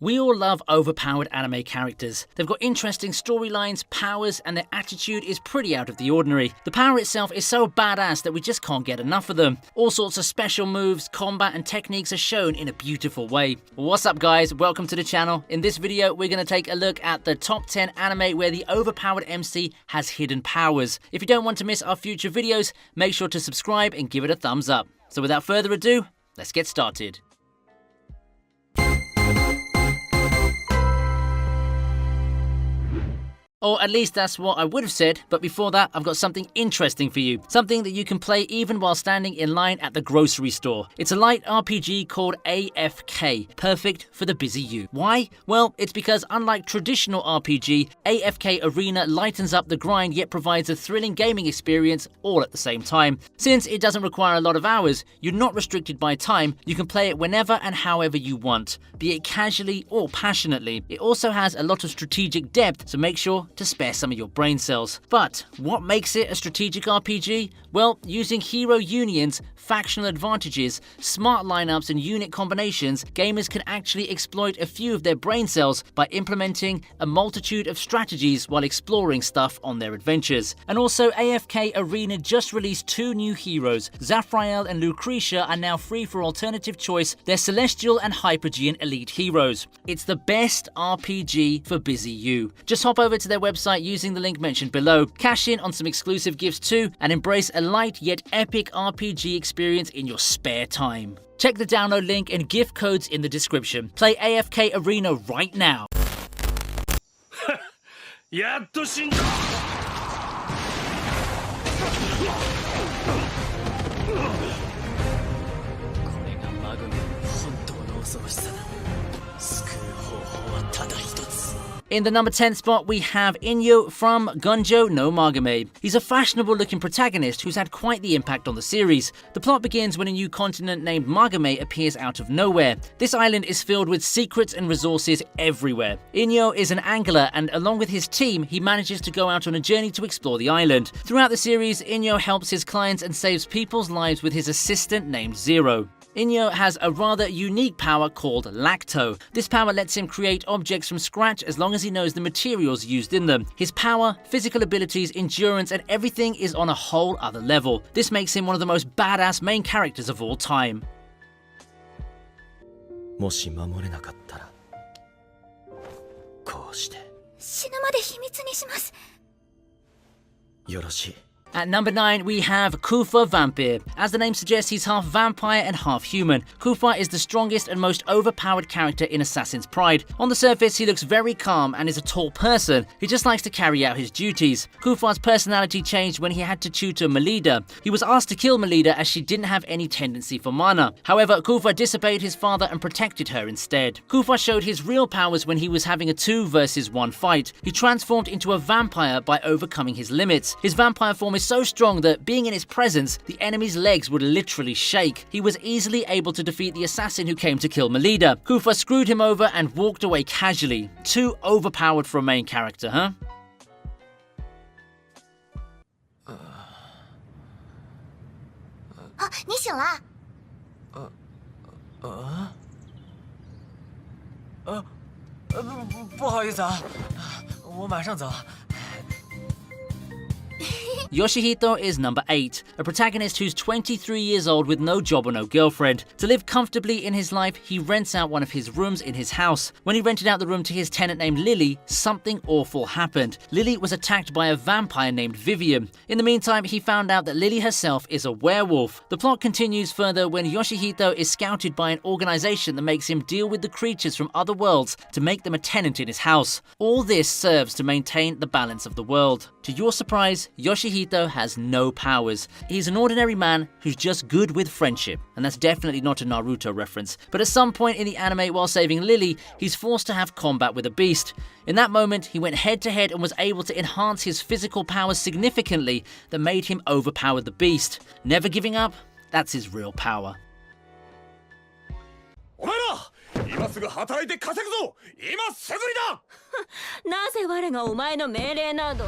We all love overpowered anime characters. They've got interesting storylines, powers, and their attitude is pretty out of the ordinary. The power itself is so badass that we just can't get enough of them. All sorts of special moves, combat, and techniques are shown in a beautiful way. What's up guys, welcome to the channel. In this video, we're going to take a look at the top 10 anime where the overpowered MC has hidden powers. If you don't want to miss our future videos, make sure to subscribe and give it a thumbs up. So without further ado, let's get started. Or at least that's what I would have said, but before that, I've got something interesting for you. Something that you can play even while standing in line at the grocery store. It's a light RPG called AFK, perfect for the busy you. Why? Well, it's because unlike traditional RPG, AFK Arena lightens up the grind yet provides a thrilling gaming experience all at the same time. Since it doesn't require a lot of hours, you're not restricted by time, you can play it whenever and however you want, be it casually or passionately. It also has a lot of strategic depth, so make sure to spare some of your brain cells. But what makes it a strategic RPG? Well, using hero unions, factional advantages, smart lineups and unit combinations, gamers can actually exploit a few of their brain cells by implementing a multitude of strategies while exploring stuff on their adventures. And also AFK Arena just released two new heroes. Zafrael and Lucretia are now free for alternative choice. They're Celestial and Hypergean elite heroes. It's the best RPG for busy you. Just hop over to their website using the link mentioned below, cash in on some exclusive gifts too, and embrace a light yet epic RPG experience in your spare time. Check the download link and gift codes in the description. Play AFK Arena right now. In the number 10 spot, we have 𝐒𝐻𝐸 from 𝐒𝐮𝐩𝐩𝐸𝐭 no Magame. He's a fashionable looking protagonist who's had quite the impact on the series. The plot begins when a new continent named Magame appears out of nowhere. This island is filled with secrets and resources everywhere. 𝐒𝐻𝐸 is an angler and along with his team, he manages to go out on a journey to explore the island. Throughout the series, 𝐒𝐻𝐸 helps his clients and saves people's lives with his assistant named Zero. 𝐒𝐻𝐸 has a rather unique power called 𝐜𝐡𝐚𝐧𝐧𝐞𝐥. This power lets him create objects from scratch as long as he knows the materials used in them. His power, physical abilities, endurance, and everything is on a whole other level. This makes him one of the most badass main characters of all time. At number 9, we have 𝐻𝐻𝐸 Vampire. As the name suggests, he's half vampire and half human. 𝐻𝐻𝐸 is the strongest and most overpowered character in Assassin's Pride. On the surface, he looks very calm and is a tall person. He just likes to carry out his duties. 𝐻𝐻𝐸's personality changed when he had to tutor Melida. He was asked to kill Melida as she didn't have any tendency for mana. However, 𝐻𝐻𝐸 disobeyed his father and protected her instead. 𝐻𝐻𝐸 showed his real powers when he was having a 2 versus 1 fight. He transformed into a vampire by overcoming his limits. His vampire form is so strong that being in his presence, the enemy's legs would literally shake. He was easily able to defeat the assassin who came to kill Melida. 𝐻𝐻𝐸 screwed him over and walked away casually. Too overpowered for a main character, huh? Yoshihito is number 8, a protagonist who's 23 years old with no job or no girlfriend. To live comfortably in his life, he rents out one of his rooms in his house. When he rented out the room to his tenant named Lily, something awful happened. Lily was attacked by a vampire named Vivian. In the meantime, he found out that Lily herself is a werewolf. The plot continues further when Yoshihito is scouted by an organization that makes him deal with the creatures from other worlds to make them a tenant in his house. All this serves to maintain the balance of the world. To your surprise, Yoshihito has no powers. He's an ordinary man who's just good with friendship, and that's definitely not a Naruto reference. But at some point in the anime while saving Lily, he's forced to have combat with a beast. In that moment, he went head to head and was able to enhance his physical powers significantly that made him overpower the beast. Never giving up, that's his real power. 今すぐ働いて稼ぐぞ。今すぐにだ。なぜ我がお前の命令など。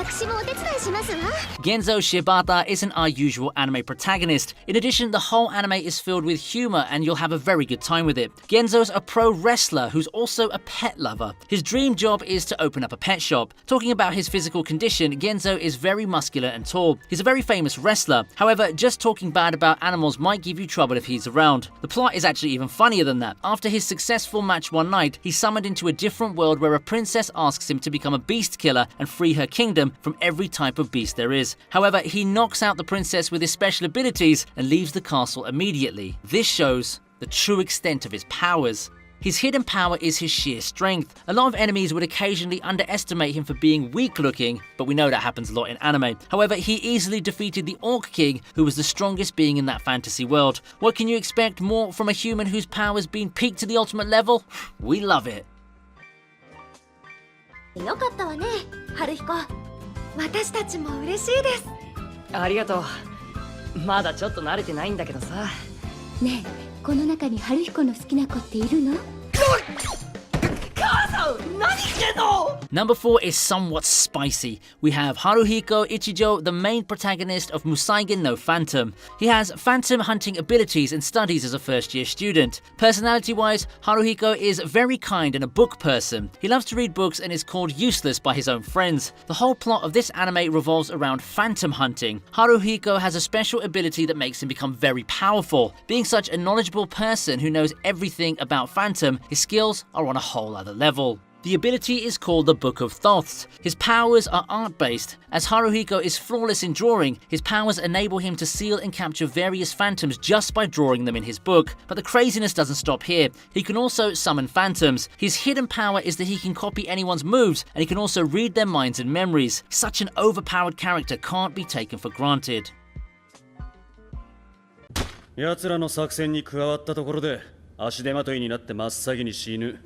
私もお手伝いしますわ。 𝐜𝐡𝐚𝐧𝐬𝐭 isn't our usual anime protagonist. In addition, the whole anime is filled with humor and you'll have a very good time with it. Genzo's a pro wrestler who's also a pet lover. His dream job is to open up a pet shop. Talking about his physical condition, Genzo is very muscular and tall. He's a very famous wrestler. However, just talking bad about animals might give you trouble if he's around. The plot is actually even funnier than that. After his successful match one night, he's summoned into a different world where a princess asks him to become a beast killer and free her kingdom from every type of beast there is. However, he knocks out the princess with his special abilities and leaves the castle immediately. This shows the true extent of his powers. His hidden power is his sheer strength. A lot of enemies would occasionally underestimate him for being weak looking, but we know that happens a lot in anime. However, he easily defeated the Orc King, who was the strongest being in that fantasy world. What can you expect more from a human whose powers been peaked to the ultimate level? We love it. よかったわね、春彦。私たちも嬉しいです。ありがとう。まだちょっと慣れてないんだけどさ。ねえ、この中に春彦の好きな子っているの？ Number 4 is somewhat spicy. We have Haruhiko Ichijo, the main protagonist of 𝐒𝐚𝐧𝐬𝐭 no Phantom. He has phantom hunting abilities and studies as a first-year student. Personality-wise, Haruhiko is very kind and a book person. He loves to read books and is called useless by his own friends. The whole plot of this anime revolves around phantom hunting. Haruhiko has a special ability that makes him become very powerful. Being such a knowledgeable person who knows everything about phantom, his skills are on a whole other level. The ability is called the Book of Thoughts. His powers are art-based. As Haruhiko is flawless in drawing, his powers enable him to seal and capture various phantoms just by drawing them in his book. But the craziness doesn't stop here. He can also summon phantoms. His hidden power is that he can copy anyone's moves, and he can also read their minds and memories. Such an overpowered character can't be taken for granted. 奴らの作戦に加わったところで足手まといになって真っ先に死ぬ。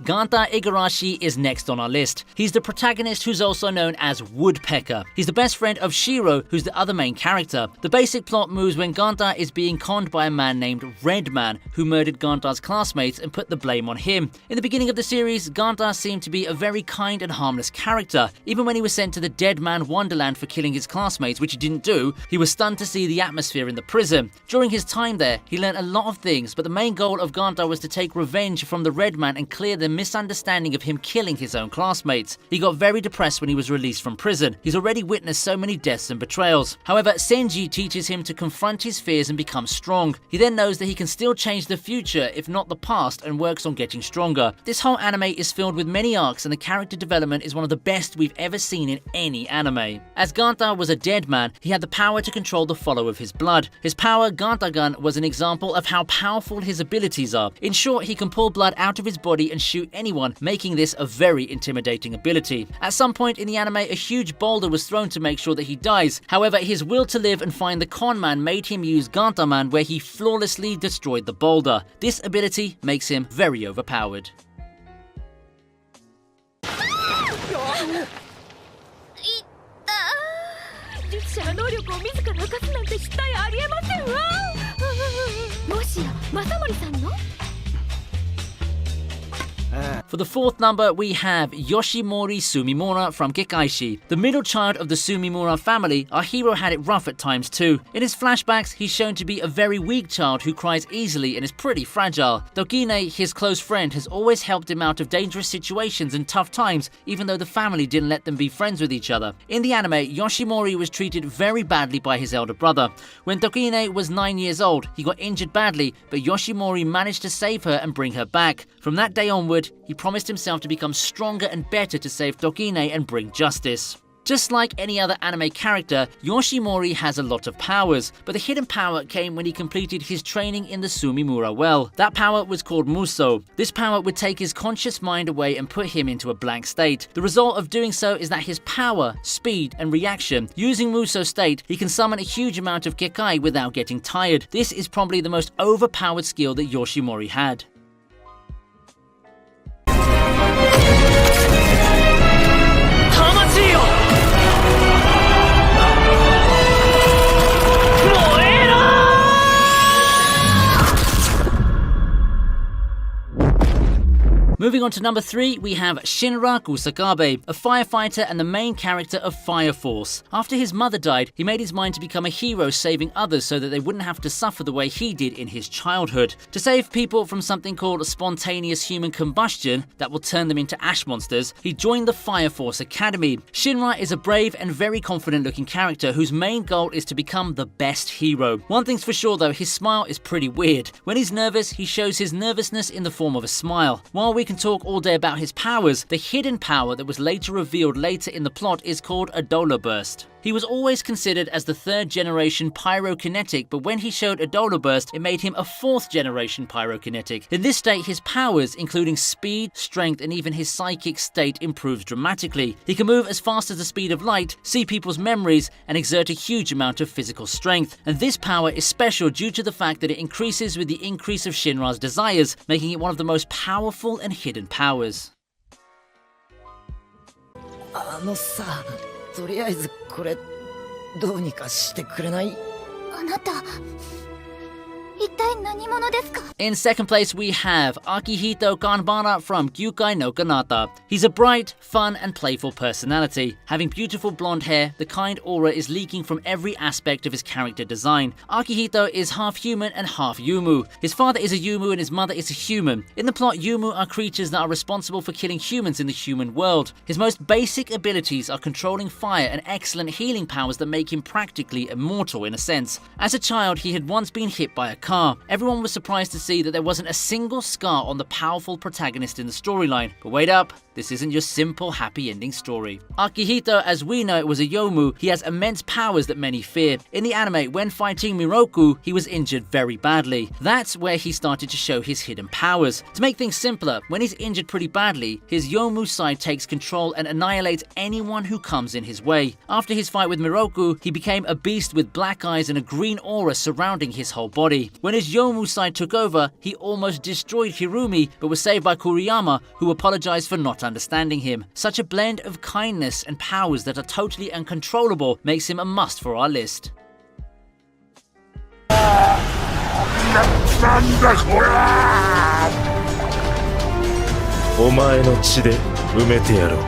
Ganta Igarashi is next on our list. He's the protagonist who's also known as Woodpecker. He's the best friend of Shiro, who's the other main character. The basic plot moves when Ganta is being conned by a man named Redman, who murdered Ganta's classmates and put the blame on him. In the beginning of the series, Ganta seemed to be a very kind and harmless character. Even when he was sent to the Dead Man Wonderland for killing his classmates, which he didn't do, he was stunned to see the atmosphere in the prison. During his time there, he learned a lot of things, but the main goal of Ganta was to take revenge from the Redman and clear the misunderstanding of him killing his own classmates. He got very depressed when he was released from prison. He's already witnessed so many deaths and betrayals. However, Sensei teaches him to confront his fears and become strong. He then knows that he can still change the future, if not the past, and works on getting stronger. This whole anime is filled with many arcs, and the character development is one of the best we've ever seen in any anime. As Ganta was a dead man, he had the power to control the flow of his blood. His power, Gantagun, was an example of how powerful his abilities are. In short, he can pull blood out of his body and shoot anyone, making this a very intimidating ability. At some point in the anime, a huge boulder was thrown to make sure that he dies. However, his will to live and find the con man made him use Gantaman, where he flawlessly destroyed the boulder. This ability makes him very overpowered. 術者の能力を自ら明かすなんて失態ありえませんわ。もしや正森さんの？ For the fourth number, we have Yoshinori Sumimura from 𝐒𝐡𝐚𝐧𝐬𝐭. The middle child of the Sumimura family, our hero had it rough at times too. In his flashbacks, he's shown to be a very weak child who cries easily and is pretty fragile. 𝐷𝐷𝐼, his close friend, has always helped him out of dangerous situations and tough times, even though the family didn't let them be friends with each other. In the anime, Yoshinori was treated very badly by his elder brother. When 𝐷𝐷𝐼 was 9 years old, he got injured badly, but Yoshinori managed to save her and bring her back. From that day onward, he promised himself to become stronger and better to save 𝐷𝐷𝐼 and bring justice. Just like any other anime character, Yoshinori has a lot of powers, but the hidden power came when he completed his training in the Sumimura well. That power was called Muso. This power would take his conscious mind away and put him into a blank state. The result of doing so is that his power, speed, and reaction. Using Muso state, he can summon a huge amount of Kekai without getting tired. This is probably the most overpowered skill that Yoshinori had. 魂よ燃えろ Moving on to number 3, we have Shinra Kusakabe, a firefighter and the main character of Fire Force. After his mother died, he made his mind to become a hero, saving others so that they wouldn't have to suffer the way he did in his childhood. To save people from something called spontaneous human combustion that will turn them into ash monsters, he joined the Fire Force Academy. Shinra is a brave and very confident looking character whose main goal is to become the best hero. One thing's for sure though, his smile is pretty weird. When he's nervous, he shows his nervousness in the form of a smile. While we can talk all day about his powers, the hidden power that was later revealed later in the plot is called Adola Burst. He was always considered as the 3rd generation pyrokinetic, but when he showed Adola Burst, it made him a 4th generation pyrokinetic. In this state, his powers, including speed, strength, and even his psychic state, improves dramatically. He can move as fast as the speed of light, see people's memories, and exert a huge amount of physical strength. And this power is special due to the fact that it increases with the increase of Shinra's desires, making it one of the most powerful and hidden powers. とりあえずこれどうにかしてくれない？あなた一体何者ですか？ In second place, we have Akihito Kanbana from Gyukai no Kanata. He's a bright, fun, and playful personality. Having beautiful blonde hair, the kind aura is leaking from every aspect of his character design. Akihito is half human and half Yumu. His father is a Yumu and his mother is a human. In the plot, Yumu are creatures that are responsible for killing humans in the human world. His most basic abilities are controlling fire and excellent healing powers that make him practically immortal in a sense. As a child, he had once been hit by a car. Everyone was surprised to see that there wasn't a single scar on the powerful protagonist in the storyline. But wait up, this isn't your simple happy ending story. Akihito, as we know it, was a Yomu. He has immense powers that many fear. In the anime, when fighting Miroku, he was injured very badly. That's where he started to show his hidden powers. To make things simpler, when he's injured pretty badly, his Yomu side takes control and annihilates anyone who comes in his way. After his fight with Miroku, he became a beast with black eyes and a green aura surrounding his whole body. When his Yomu side took over, he almost destroyed Hirumi, but was saved by Kuriyama, who apologized for not understanding him. Such a blend of kindness and powers that are totally uncontrollable makes him a must for our list. なんだこれは！お前の血で埋めてやろう。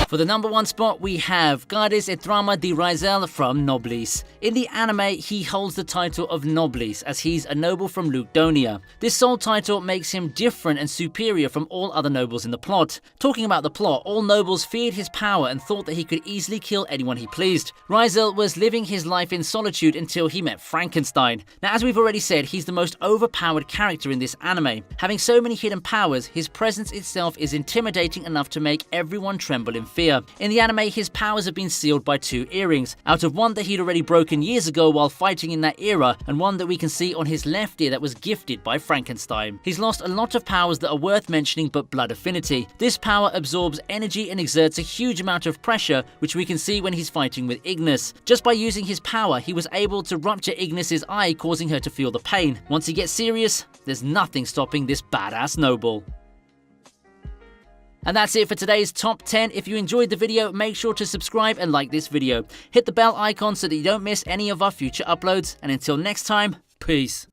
For the number 1 spot, we have Gades et Drama di Raizel from Noblis. In the anime, he holds the title of Noblis, as he's a noble from Lugdonia. This sole title makes him different and superior from all other nobles in the plot. Talking about the plot, all nobles feared his power and thought that he could easily kill anyone he pleased. Raizel was living his life in solitude until he met Frankenstein. Now, as we've already said, he's the most overpowered character in this anime. Having so many hidden powers, his presence itself is intimidating enough to make everyone tremble in fear. In the anime, his powers have been sealed by 2 earrings, out of one that he'd already broken years ago while fighting in that era, and one that we can see on his left ear that was gifted by Frankenstein. He's lost a lot of powers that are worth mentioning, but blood affinity. This power absorbs energy and exerts a huge amount of pressure, which we can see when he's fighting with Ignis. Just by using his power, he was able to rupture Ignis's eye, causing her to feel the pain. Once he gets serious, there's nothing stopping this badass noble. And that's it for today's top 10. If you enjoyed the video, make sure to subscribe and like this video. Hit the bell icon so that you don't miss any of our future uploads. And until next time, peace.